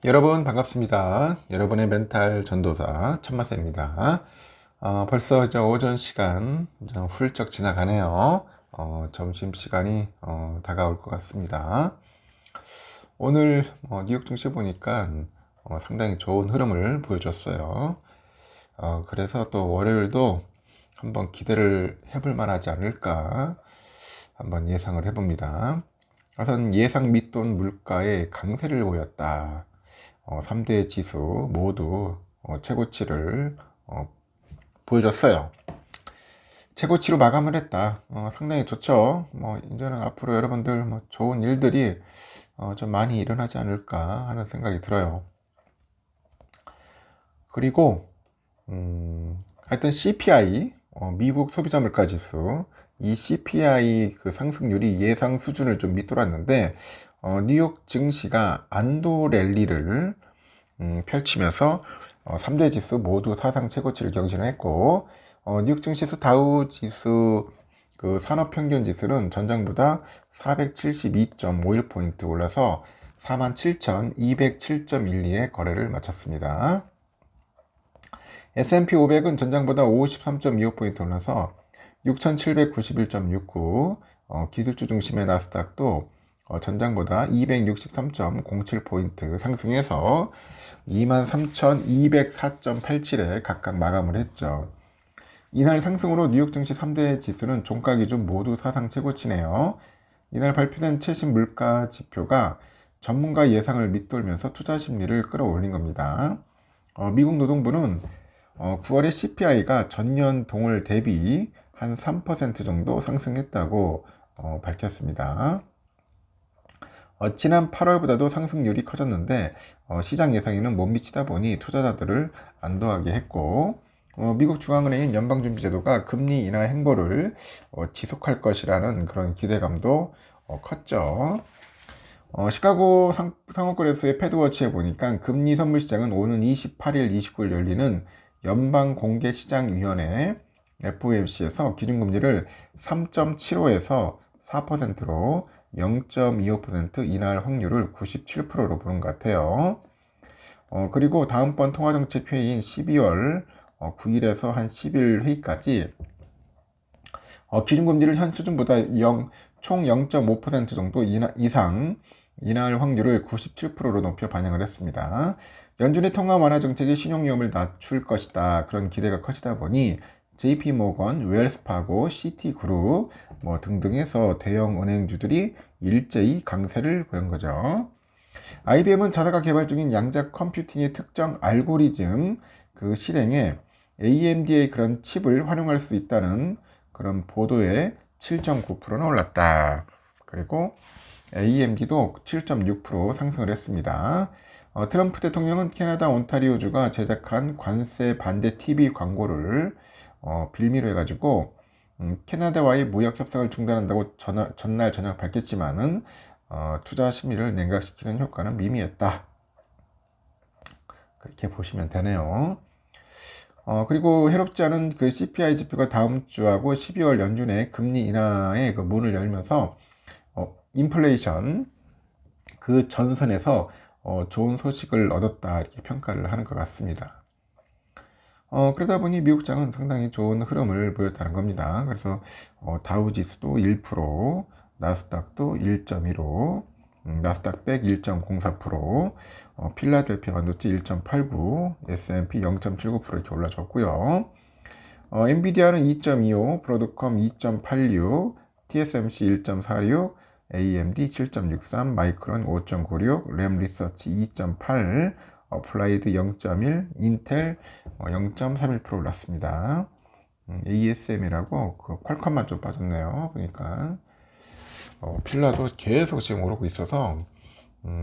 여러분 반갑습니다. 여러분의 멘탈 전도사 천마세입니다. 벌써 이제 오전 시간 좀 훌쩍 지나가네요. 점심 시간이 다가올 것 같습니다. 오늘 뉴욕 증시 보니까 상당히 좋은 흐름을 보여줬어요. 그래서 또 월요일도 한번 기대를 해볼 만하지 않을까 한번 예상을 해봅니다. 우선 예상 밑돈 물가의 강세를 보였다. 3대 지수 모두 최고치를 보여줬어요. 최고치로 마감을 했다. 상당히 좋죠. 이제는 앞으로 여러분들 좋은 일들이 좀 많이 일어나지 않을까 하는 생각이 들어요. 그리고 하여튼 CPI, 미국 소비자 물가 지수, 이 CPI 그 상승률이 예상 수준을 좀 밑돌았는데 뉴욕 증시가 안도 랠리를 펼치면서 3대 지수 모두 사상 최고치를 경신했고 뉴욕 증시에서 다우 지수 그 산업평균 지수는 전장보다 472.51포인트 올라서 47,207.12에 거래를 마쳤습니다. S&P 500은 전장보다 53.25포인트 올라서 6,791.69, 기술주 중심의 나스닥도 전장보다 263.07포인트 상승해서 23,204.87에 각각 마감을 했죠. 이날 상승으로 뉴욕 증시 3대 지수는 종가 기준 모두 사상 최고치네요. 이날 발표된 최신 물가 지표가 전문가 예상을 밑돌면서 투자 심리를 끌어올린 겁니다. 미국 노동부는 9월에 CPI가 전년 동월 대비 한 3% 정도 상승했다고 밝혔습니다. 지난 8월보다도 상승률이 커졌는데 시장 예상에는 못 미치다 보니 투자자들을 안도하게 했고 미국 중앙은행인 연방준비제도가 금리 인하 행보를 지속할 것이라는 그런 기대감도 컸죠. 시카고 상호거래소의 패드워치에 보니까 금리 선물 시장은 오는 28일, 29일 열리는 연방공개시장위원회 FOMC에서 기준금리를 3.75에서 4%로 0.25% 인하할 확률을 97%로 보는 것 같아요. 그리고 다음번 통화정책회의인 12월 9일에서 한 10일 회의까지 기준금리를 현 수준보다 총 0.5% 정도 이상 인하할 확률을 97%로 높여 반영을 했습니다. 연준의 통화 완화 정책이 신용위험을 낮출 것이다. 그런 기대가 커지다 보니 JP모건, 웰스파고, 시티그룹 등등해서 대형 은행주들이 일제히 강세를 보인 거죠. IBM은 자사가 개발 중인 양자 컴퓨팅의 특정 알고리즘 그 실행에 AMD의 그런 칩을 활용할 수 있다는 그런 보도에 7.9%는 올랐다. 그리고 AMD도 7.6% 상승을 했습니다. 트럼프 대통령은 캐나다 온타리오주가 제작한 관세 반대 TV 광고를 빌미로 해가지고 캐나다와의 무역 협상을 중단한다고 전날 저녁 밝혔지만은 투자 심리를 냉각시키는 효과는 미미했다. 그렇게 보시면 되네요. 그리고 해롭지 않은 그 CPI 지표가 다음 주하고 12월 연준의 금리 인하의 그 문을 열면서 인플레이션 그 전선에서 좋은 소식을 얻었다 이렇게 평가를 하는 것 같습니다. 그러다 보니 미국장은 상당히 좋은 흐름을 보였다는 겁니다. 그래서 다우지수도 1%, 나스닥도 1.15, 나스닥 백 1.04%, 필라델피아 반도체 1.89, S&P 0.79% 이렇게 올라줬고요. 엔비디아는 2.25, 브로드컴 2.86, TSMC 1.46, AMD 7.63, 마이크론 5.96, 램 리서치 2.8, 어플라이드 0.1, 인텔 0.31% 올랐습니다. ASM이라고 그 퀄컴만 좀 빠졌네요. 보니까 필라도 계속 지금 오르고 있어서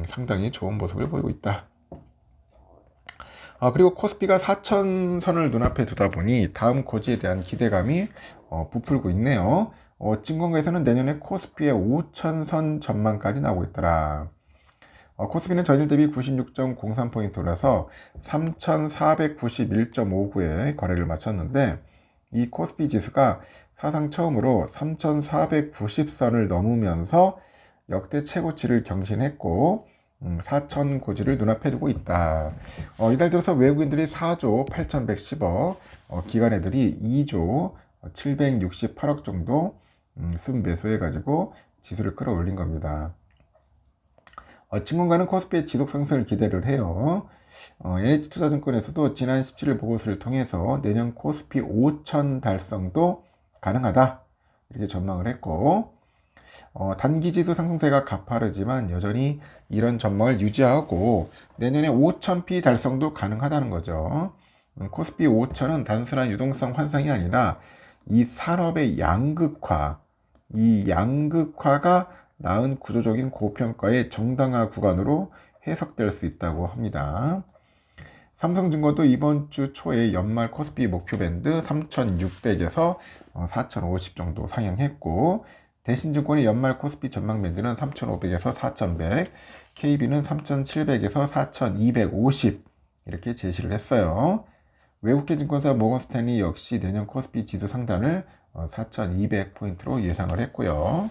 상당히 좋은 모습을 보이고 있다. 그리고 코스피가 4,000선을 눈앞에 두다 보니 다음 고지에 대한 기대감이 부풀고 있네요. 증권가에서는 내년에 코스피의 5,000선 전망까지 나오고 있더라. 코스피는 전일 대비 96.03포인트 올라서 3,491.59에 거래를 마쳤는데 이 코스피 지수가 사상 처음으로 3,490선을 넘으면서 역대 최고치를 경신했고 4천 고지를 눈앞에 두고 있다. 이달 들어서 외국인들이 4조 8,110억, 기관애들이 2조 768억 정도 순매수해가지고 지수를 끌어올린 겁니다. 증권가는 코스피의 지속 상승을 기대를 해요. NH투자증권에서도 지난 17일 보고서를 통해서 내년 코스피 5천 달성도 가능하다 이렇게 전망을 했고, 단기 지수 상승세가 가파르지만 여전히 이런 전망을 유지하고 내년에 5,000피 달성도 가능하다는 거죠. 코스피 5천은 단순한 유동성 환상이 아니라 이 산업의 이 양극화가 낳은 구조적인 고평가의 정당화 구간으로 해석될 수 있다고 합니다. 삼성증권도 이번 주 초에 연말 코스피 목표 밴드 3,600에서 4,050 정도 상향했고, 대신증권의 연말 코스피 전망 밴드는 3,500에서 4,100, KB는 3,700에서 4,250 이렇게 제시를 했어요. 외국계 증권사 모건스탠리 역시 내년 코스피 지수 상단을 4,200포인트로 예상을 했고요.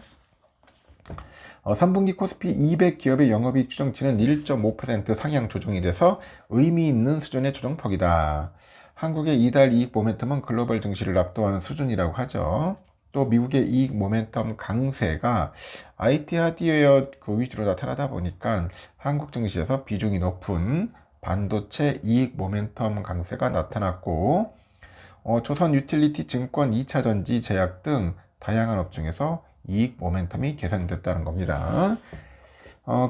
3분기 코스피 200 기업의 영업이익 추정치는 1.5% 상향 조정이 돼서 의미 있는 수준의 조정폭이다. 한국의 이달 이익 모멘텀은 글로벌 증시를 압도하는 수준이라고 하죠. 또 미국의 이익 모멘텀 강세가 IT 하드웨어 그 위주로 나타나다 보니까 한국 증시에서 비중이 높은 반도체 이익 모멘텀 강세가 나타났고, 조선 유틸리티 증권 2차전지 제약 등 다양한 업종에서 이익 모멘텀이 개선됐다는 겁니다.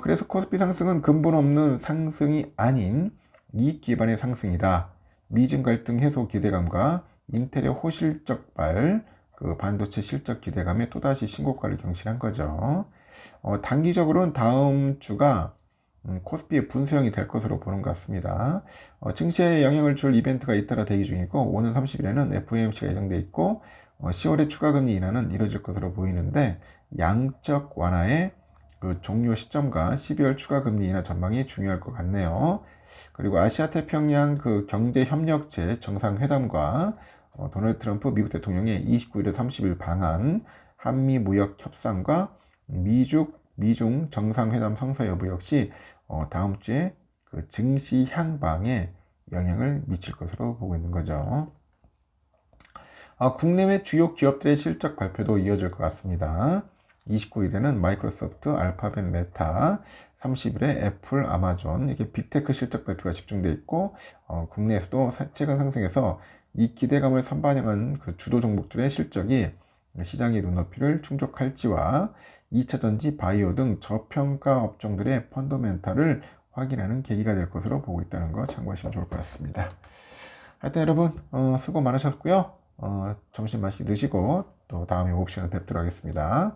그래서 코스피 상승은 근본 없는 상승이 아닌 이익 기반의 상승이다. 미중 갈등 해소 기대감과 인텔의 호실적발, 그 반도체 실적 기대감에 또다시 신고가를 경신한 거죠. 단기적으로는 다음 주가 코스피의 분수형이 될 것으로 보는 것 같습니다. 증시에 영향을 줄 이벤트가 잇따라 대기 중이고, 오는 30일에는 FOMC가 예정돼 있고, 10월에 추가금리 인하는 이뤄질 것으로 보이는데, 양적 완화의 그 종료 시점과 12월 추가금리 인하 전망이 중요할 것 같네요. 그리고 아시아 태평양 그 경제협력체 정상회담과 도널드 트럼프 미국 대통령의 29일에 30일 방한, 한미 무역 협상과 미중 정상회담 성사 여부 역시 다음 주에 그 증시 향방에 영향을 미칠 것으로 보고 있는 거죠. 국내외 주요 기업들의 실적 발표도 이어질 것 같습니다. 29일에는 마이크로소프트, 알파벳, 메타, 30일에 애플, 아마존 이렇게 빅테크 실적 발표가 집중돼 있고, 국내에서도 최근 상승해서 이 기대감을 선반영한 그 주도 종목들의 실적이 시장의 눈높이를 충족할지와 2차전지, 바이오 등 저평가 업종들의 펀더멘탈을 확인하는 계기가 될 것으로 보고 있다는 거 참고하시면 좋을 것 같습니다. 하여튼 여러분 수고 많으셨고요. 점심 맛있게 드시고 또 다음에 옵션을 뵙도록 하겠습니다.